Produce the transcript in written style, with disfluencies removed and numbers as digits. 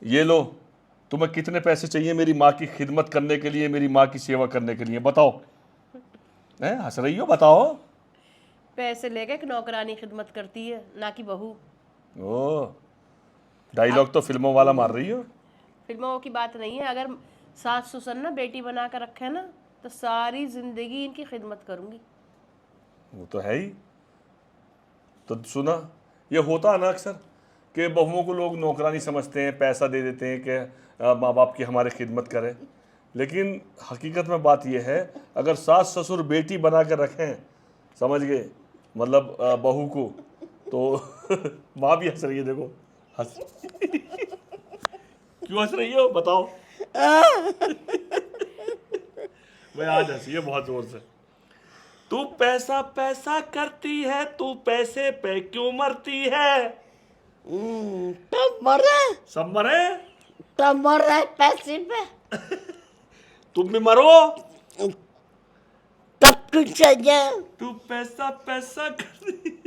ये लो, तुम्हें कितने पैसे चाहिए मेरी माँ की खिदमत करने के लिए, मेरी माँ की सेवा करने के लिए? बताओ। हैं, हंस रही हो? बताओ। पैसे लेके एक नौकरानी खिदमत करती है, ना कि बहू। ओ, डायलॉग तो फिल्मों वाला मार रही हो। फिल्मों की बात नहीं है। अगर सास ससुर ना बेटी बना कर रखे ना, तो सारी जिंदगी इनकी खिदमत करूंगी। वो तो है ही। तो सुना, ये होता है ना अक्सर कि बहुओं को लोग नौकरानी समझते हैं, पैसा दे देते हैं कि माँ बाप की हमारी खिदमत करें। लेकिन हकीकत में बात यह है, अगर सास ससुर बेटी बना कर रखें, समझ गए, मतलब बहू को, तो माँ भी हंस रही है, देखो हंस। क्यों हंस रही हो बताओ? मैं आज हंसी है बहुत जोर से। तू पैसा पैसा करती है, तू पैसे पे क्यों मरती है? तो मर रहे सब मरे, तो मर रहे पैसे पे, तुम भी मरो। तब तू चाहिए। तू पैसा पैसा कर रही